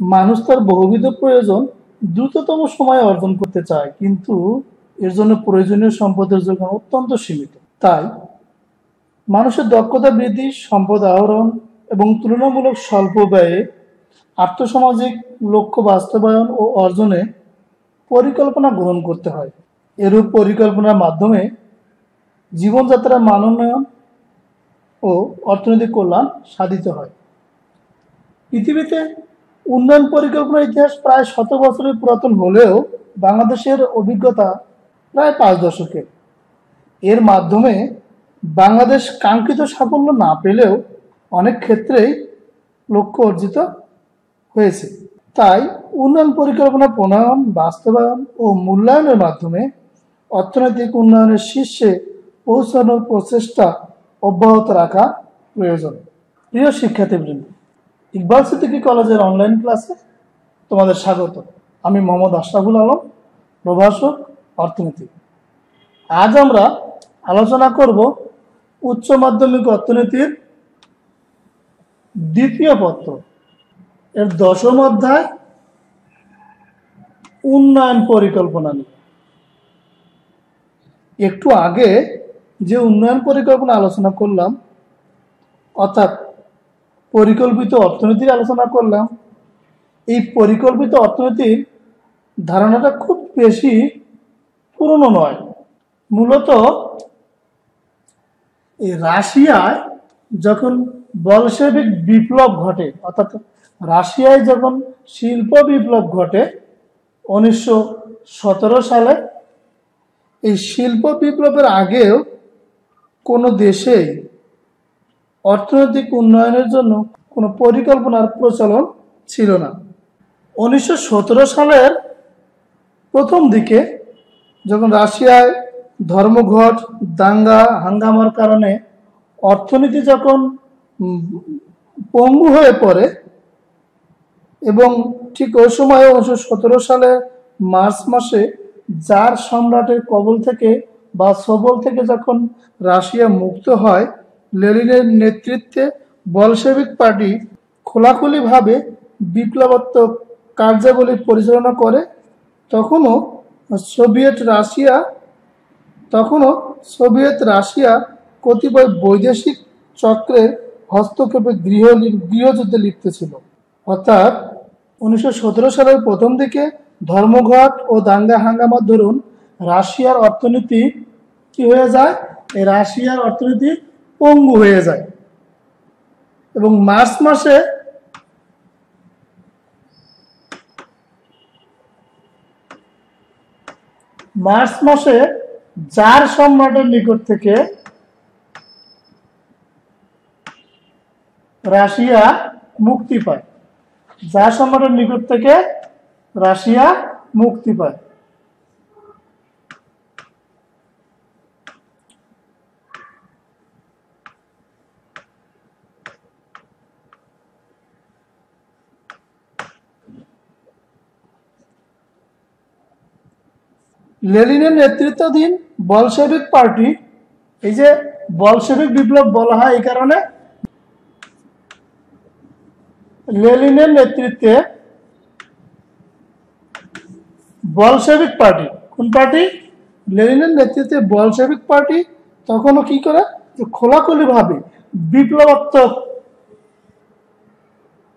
মানুষ তার বহুবিধ প্রয়োজন দ্রুততম সময়ে অর্জন করতে চায়, কিন্তু এর জন্য প্রয়োজনীয় সম্পদের যোগান অত্যন্ত সীমিত। তাই মানুষের দক্ষতা বৃদ্ধি, সম্পদ আহরণ এবং তুলনামূলক স্বল্প ব্যয়ে আর্থসামাজিক লক্ষ্য বাস্তবায়ন ও অর্জনে পরিকল্পনা গ্রহণ করতে হয়। এরূপ পরিকল্পনার মাধ্যমে জীবনযাত্রার মান উন্নয়ন ও অর্থনৈতিক কল্যাণ সাধিত হয়। পৃথিবীতে উন্নয়ন পরিকল্পনার ইতিহাস প্রায় 100 বছরের পুরাতন হলেও বাংলাদেশের অভিজ্ঞতা প্রায় 5 দশকের। এর মাধ্যমে বাংলাদেশ কাঙ্ক্ষিত সাফল্য না পেলেও অনেক ক্ষেত্রেই লক্ষ্য অর্জিত হয়েছে। তাই উন্নয়ন পরিকল্পনা প্রণয়ন, বাস্তবায়ন ও মূল্যায়নের মাধ্যমে অর্থনৈতিক উন্নয়নের শীর্ষে পৌঁছানোর প্রচেষ্টা অব্যাহত রাখা প্রয়োজন। প্রিয় শিক্ষার্থীবৃন্দ, ইকবাল সিদ্দিকী কলেজের অনলাইন ক্লাসে তোমাদের স্বাগত। আমি মোহাম্মদ আশরাফুল আলম, প্রভাষক অর্থনীতি। আজ আমরা আলোচনা করব উচ্চ মাধ্যমিক অর্থনীতির দ্বিতীয় পত্র এর 10ম অধ্যায় উন্নয়ন পরিকল্পনা নিয়ে। একটু আগে যে উন্নয়ন পরিকল্পনা আলোচনা করলাম, অর্থাৎ পরিকল্পিত অর্থনীতির আলোচনা করলাম, এই পরিকল্পিত অর্থনীতির ধারণাটা খুব বেশি পুরনো নয়। মূলত এই রাশিয়ায় যখন বলশেভিক বিপ্লব ঘটে, অর্থাৎ রাশিয়ায় যখন শিল্প বিপ্লব ঘটে 1917 সালে, এই শিল্প বিপ্লবের আগেও কোনো দেশেই অর্থনৈতিক উন্নয়নের জন্য কোনো পরিকল্পনার প্রচলন ছিল না। 1917 সালের প্রথম দিকে যখন রাশিয়ায় ধর্মঘট, দাঙ্গা হাঙ্গামার কারণে অর্থনীতি যখন পঙ্গু হয়ে পড়ে, এবং ঠিক ওই সময় 1917 সালে মার্চ মাসে জার সম্রাটের কবল থেকে বা সবল থেকে যখন রাশিয়া মুক্ত হয়, লেনিনের নেতৃত্বে বলশেভিক পার্টি খোলাখুলিভাবে বিপ্লবাত্মক কার্যাবলী পরিচালনা করে। তখনও সোভিয়েত রাশিয়া কতিপয় বৈদেশিক চক্রের হস্তক্ষেপে গৃহযুদ্ধে লিপ্ত ছিল। অর্থাৎ 1917 সালের প্রথম দিকে ধর্মঘট ও দাঙ্গা হাঙ্গামার দরুন রাশিয়ার অর্থনীতি কি হয়ে যায়? এই রাশিয়ার অর্থনীতি পঙ্গু হয়ে যায় এবং মার্চ মাসে জার সম্রাটের নিকট থেকে রাশিয়া মুক্তি পায়। জার সম্রাটের নিকট থেকে রাশিয়া মুক্তি পায়। লেনিনের নেতৃত্বাধীন বলশেভিক পার্টি, এই যে বলশেভিক বিপ্লব বলা হয় এই কারণে, লেনিনের নেতৃত্বে বলশেভিক পার্টি, কোন পার্টি? লেনিনের নেতৃত্বে বলশেভিক পার্টি তখনও কি করে? খোলাখুলিভাবে বিপ্লবাত্মক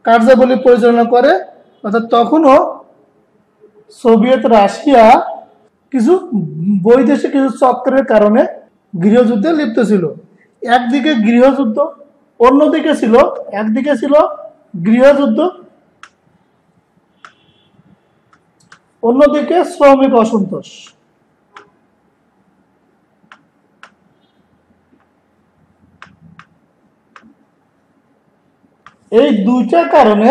কার্যাবলী পরিচালনা করে। অর্থাৎ তখনও সোভিয়েত রাশিয়া কিছু বৈদেশিক কিছু চক্রের কারণে গৃহযুদ্ধে লিপ্ত ছিল। একদিকে গৃহযুদ্ধ, অন্যদিকে ছিল গৃহযুদ্ধ, অন্যদিকে শ্রমিক অসন্তোষ। এই দুইটা কারণে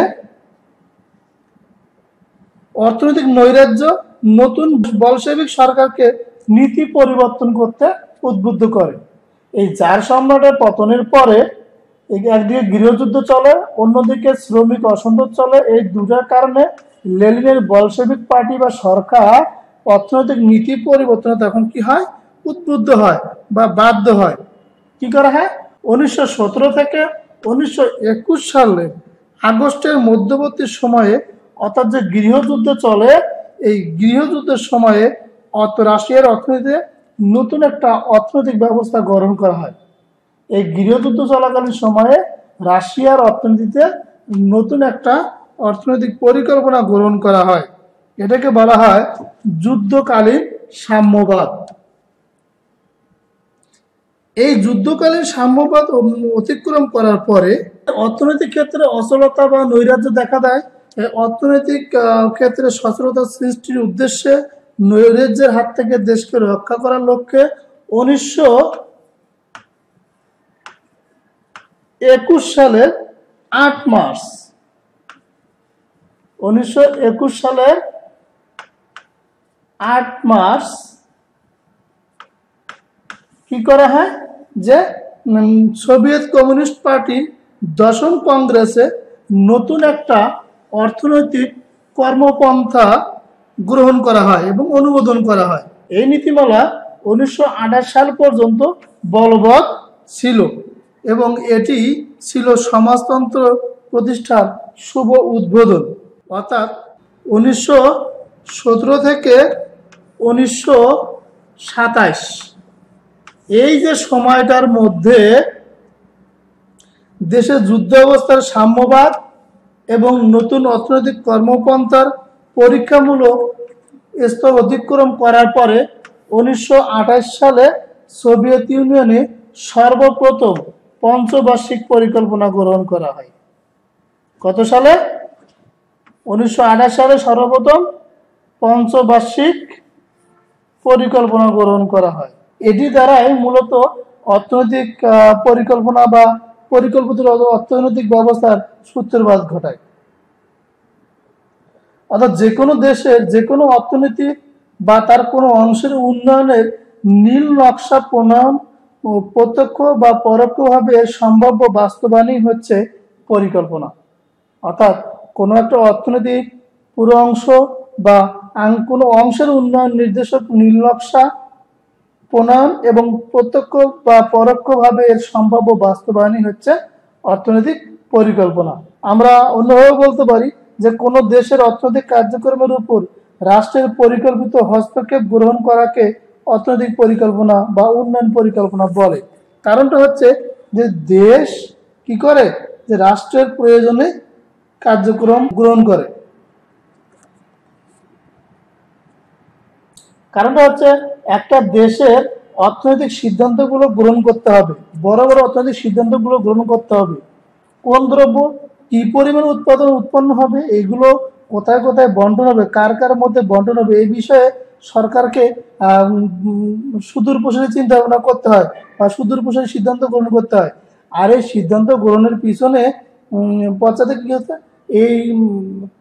অর্থনৈতিক নৈরাজ্য নতুন বলশেভিক সরকারকে নীতি পরিবর্তন করতে উদ্বুদ্ধ করে। এই জার সম্রাটের পতনের পরে একদিকে গৃহযুদ্ধ চলে, অন্যদিকে শ্রমিক অসন্তোষ চলে। এই দুটার কারণে লেনিনের বলশেভিক পার্টি বা সরকার অর্থনৈতিক নীতি পরিবর্তনে তখন কি হয়? উদ্বুদ্ধ হয় বা বাধ্য হয়। কি করা হয়? 1917 থেকে 1921 সালের আগস্টের মধ্যবর্তী সময়ে অর্থাৎ যে গৃহযুদ্ধ চলে, এই গৃহযুদ্ধের সময়ে রাশিয়ার অর্থনীতিতে নতুন একটা অর্থনৈতিক ব্যবস্থা গ্রহণ করা হয়। এই গৃহযুদ্ধ চলাকালীন সময়ে রাশিয়ার অর্থনীতিতে নতুন একটা অর্থনৈতিক পরিকল্পনা গ্রহণ করা হয়। এটাকে বলা হয় যুদ্ধকালীন সাম্যবাদ। এই যুদ্ধকালীন সাম্যবাদ অতিক্রম করার পরে অর্থনৈতিক ক্ষেত্রে অচলতা বা নৈরাজ্য দেখা দেয়। এই অর্থনৈতিক ক্ষেত্রে সচলতা সৃষ্টির উদ্দেশ্যে নৈরাজ্যের হাত থেকে দেশকে রক্ষা করার লক্ষ্যে 1921 সালের 8 মার্চ 1921 সালের 8 মার্চ কি করা হয় যে সোভিয়েত কমিউনিস্ট পার্টির 10ম কংগ্রেসে নতুন একটা অর্থনৈতিক কর্মপন্থা গ্রহণ করা হয় এবং অনুমোদন করা হয়। এই নীতিমালা 1928 সাল পর্যন্ত বলবৎ ছিল এবং এটি ছিল সমাজতন্ত্র প্রতিষ্ঠার শুভ উদ্বোধন। অর্থাৎ 1917 থেকে 1927 এই যে সময়টার মধ্যে দেশে যুদ্ধ অবস্থার সাম্যবাদ এবং নতুন অর্থনৈতিক কর্মপন্থার পরীক্ষামূলক স্তর অতিক্রম করার পরে 1928 সালে সোভিয়েত ইউনিয়নে সর্বপ্রথম পঞ্চবার্ষিক পরিকল্পনা গ্রহণ করা হয়। কত সালে? 1928 সালে সর্বপ্রথম পঞ্চবার্ষিক পরিকল্পনা গ্রহণ করা হয়। এটি দ্বারাই মূলত অর্থনৈতিক পরিকল্পনা বা পরিকল্পিত অর্থনৈতিক ব্যবস্থার সূত্রপাত ঘটায়। অর্থাৎ যে কোনো দেশের যে কোনো অর্থনীতি বা তার কোনো অংশের উন্নয়নের নীল নকশা প্রণয়ন ও প্রত্যক্ষ বা পরোক্ষভাবে সম্ভাব্য বাস্তবায়নই হচ্ছে পরিকল্পনা। অর্থাৎ কোনো একটা অর্থনৈতিক পুরো অংশ বা কোনো অংশের উন্নয়ন নির্দেশক নীল নকশা প্রণয়ন এবং প্রত্যক্ষ বা পরোক্ষভাবে এর সম্ভাব্য বাস্তবায়নই হচ্ছে অর্থনৈতিক পরিকল্পনা। আমরা অন্যভাবে বলতে পারি যে কোনো দেশের অর্থনৈতিক কার্যক্রমের উপর রাষ্ট্রের পরিকল্পিত হস্তক্ষেপ গ্রহণ করাকে অর্থনৈতিক পরিকল্পনা বা উন্নয়ন পরিকল্পনা বলে। কারণটা হচ্ছে যে দেশ কি করে, যে রাষ্ট্রের প্রয়োজনে কার্যক্রম গ্রহণ করে। কারণটা হচ্ছে একটা দেশের অর্থনৈতিক সিদ্ধান্তগুলো গ্রহণ করতে হবে, বড় বড় অর্থনৈতিক সিদ্ধান্তগুলো গ্রহণ করতে হবে। কোন দ্রব্য কি পরিমাণ উৎপন্ন হবে, এগুলো কোথায় কোথায় বন্টন হবে, কার কার মধ্যে বন্টন হবে, এই বিষয়ে সরকারকে সুদূর প্রসারী চিন্তা ভাবনা করতে হয় বা সুদূর প্রসারী সিদ্ধান্ত গ্রহণ করতে হয়। আর এই সিদ্ধান্ত গ্রহণের পিছনে পশ্চাতে কি হচ্ছে, এই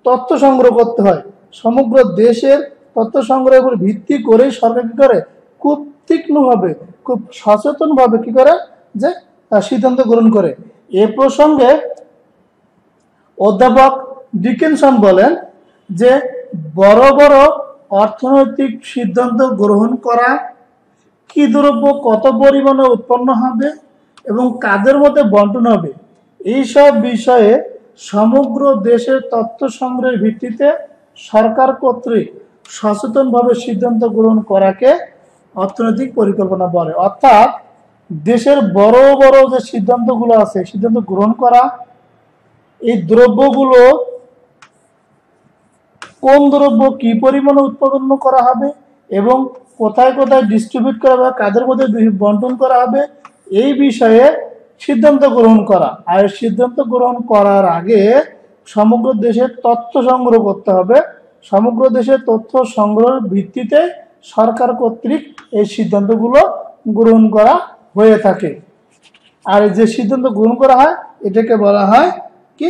তথ্য সংগ্রহ করতে হয়। সমগ্র দেশের তথ্য সংগ্রহের উপর ভিত্তি করেই সরকার কি করে, খুব তীক্ষ্ণভাবে খুব সচেতনভাবে কি করে যে সিদ্ধান্ত গ্রহণ করে। এ প্রসঙ্গে অধ্যাপক ডিকিনসন বলেন যে বড় বড় অর্থনৈতিক সিদ্ধান্ত গ্রহণ করা, কি দ্রব্য কত পরিমাণে উৎপন্ন হবে এবং কাদের মধ্যে বন্টন হবে, এইসব বিষয়ে সমগ্র দেশের তথ্য সংগ্রহের ভিত্তিতে সরকার কর্তৃক সচেতনভাবে সিদ্ধান্ত গ্রহণ করাকে অর্থনৈতিক পরিকল্পনা বলে। অর্থাৎ দেশের বড় বড় যে সিদ্ধান্তগুলো আছে, সিদ্ধান্ত গ্রহণ করা, এই দ্রব্যগুলো কোন দ্রব্য কি পরিমাণে উৎপাদন করা হবে এবং কোথায় কোথায় ডিস্ট্রিবিউট করা হবে, কাদের মধ্যে বন্টন করা হবে, এই বিষয়ে সিদ্ধান্ত গ্রহণ করা। আর সিদ্ধান্ত গ্রহণ করার আগে সমগ্র দেশের তথ্য সংগ্রহ করতে হবে। সমগ্র দেশের তথ্য সংগ্রহের ভিত্তিতে সরকার কর্তৃক এই সিদ্ধান্তগুলো গ্রহণ করা হয়ে থাকে। আর যে সিদ্ধান্ত গ্রহণ করা হয় এটাকে বলা হয় কি,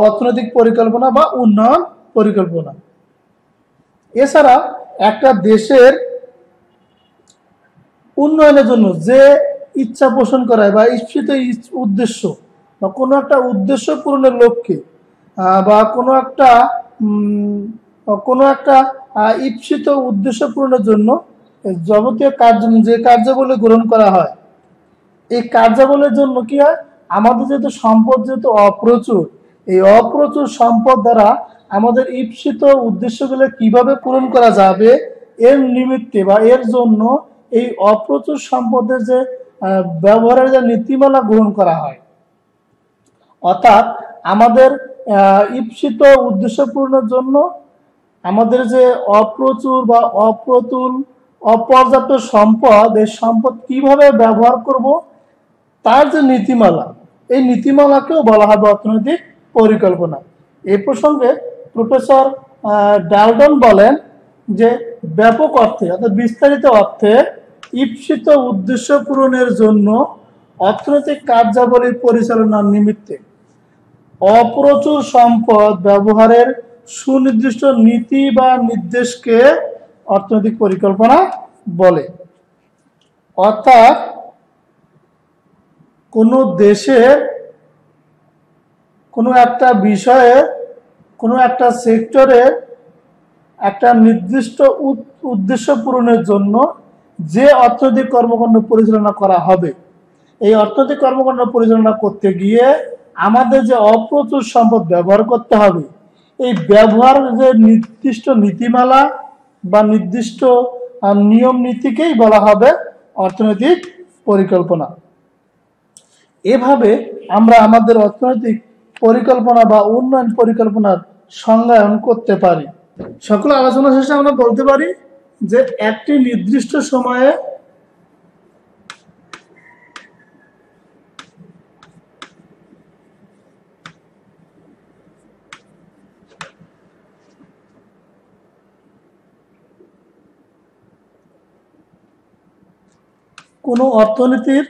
অর্থনৈতিক পরিকল্পনা বা উন্নয়ন পরিকল্পনা। এছাড়া একটা দেশের উন্নয়নের জন্য যে ইচ্ছা পোষণ করা হয় বা ইচ্ছিত উদ্দেশ্য বা কোনো একটা উদ্দেশ্য পূরণের লক্ষ্যে বা কোনো একটা ইচ্ছিত উদ্দেশ্য পূরণের জন্য যাবতীয় যে কার্যাবলী গ্রহণ করা হয়, এই কার্যাবলীর জন্য কি হয়, আমাদের যেহেতু সম্পদ যেহেতু অপ্রচুর, এই অপ্রচুর সম্পদ দ্বারা আমাদের ঈপ্সিত উদ্দেশ্যগুলো কিভাবে পূরণ করা যাবে এর নিমিত্তে বা এর জন্য এই অপ্রচুর সম্পদের যে ব্যবহারের যে নীতিমালা গ্রহণ করা হয়, অর্থাৎ আমাদের ঈপ্সিত উদ্দেশ্য পূরণের জন্য আমাদের যে অপ্রচুর বা অপ্রতুল অপর্যাপ্ত সম্পদ, এই সম্পদ কিভাবে ব্যবহার করব তার যে নীতিমালা, এই নীতিমালাকেও বলা হবে অর্থনৈতিক পরিকল্পনা। এই প্রসঙ্গে প্রফেসর ডালটন বলেন যে ব্যাপক অর্থে অর্থাৎ বিস্তারিত অর্থে ঈপ্সিত উদ্দেশ্য পূরণের জন্য অর্থনৈতিক কার্যাবলী পরিচালনার নিমিত্তে অপ্রচুর সম্পদ ব্যবহারের সুনির্দিষ্ট নীতি বা নির্দেশকে অর্থনৈতিক পরিকল্পনা বলে। অর্থাৎ কোনো দেশের কোনো একটা বিষয়ে কোনো একটা সেক্টরে একটা নির্দিষ্ট উদ্দেশ্য পূরণের জন্য যে অর্থনৈতিক কর্মকাণ্ড পরিচালনা করা হবে, এই অর্থনৈতিক কর্মকাণ্ড পরিচালনা করতে গিয়ে আমাদের যে অপ্রচুর সম্পদ ব্যবহার করতে হবে, এই ব্যবহারের যে নির্দিষ্ট নীতিমালা বা নির্দিষ্ট নিয়ম নীতিকেই বলা হবে অর্থনৈতিক পরিকল্পনা। এভাবে আমরা আমাদের অর্থনৈতিক পরিকল্পনা বা উন্নয়ন পরিকল্পনার সংজ্ঞায়ন করতে পারি। সকল আলোচনা শেষে আমরা বলতে পারি যে একটি নির্দিষ্ট সময়ে কোনো অর্থনীতির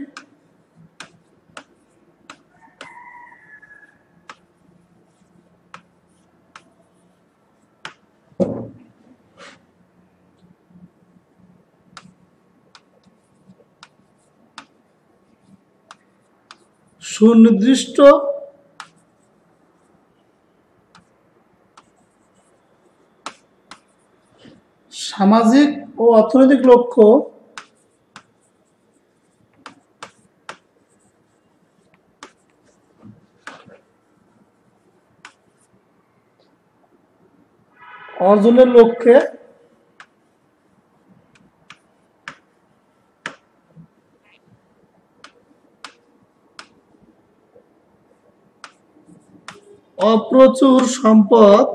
সুনির্দিষ্ট সামাজিক ও অর্থনৈতিক লক্ষ্য অর্জনের লক্ষ্যে অপ্রচুর সম্পদ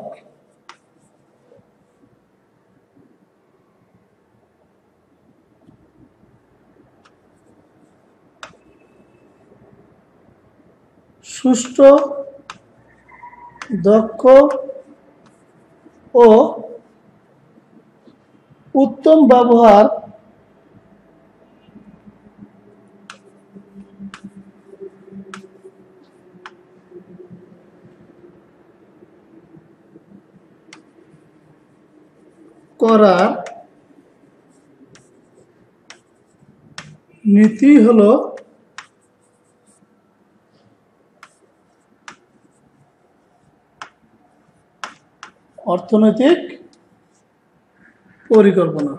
সুষ্ঠু, দক্ষ ও উত্তম ব্যবহার করার নীতি হলো অর্থনৈতিক পরিকল্পনা।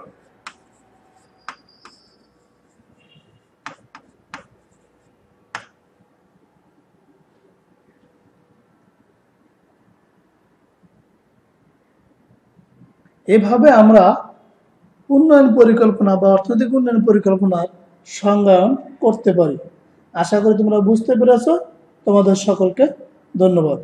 এভাবে আমরা উন্নয়ন পরিকল্পনা বা অর্থনৈতিক উন্নয়ন পরিকল্পনার সংজ্ঞায়ন করতে পারি। আশা করি তোমরা বুঝতে পেরেছো। তোমাদের সকলকে ধন্যবাদ।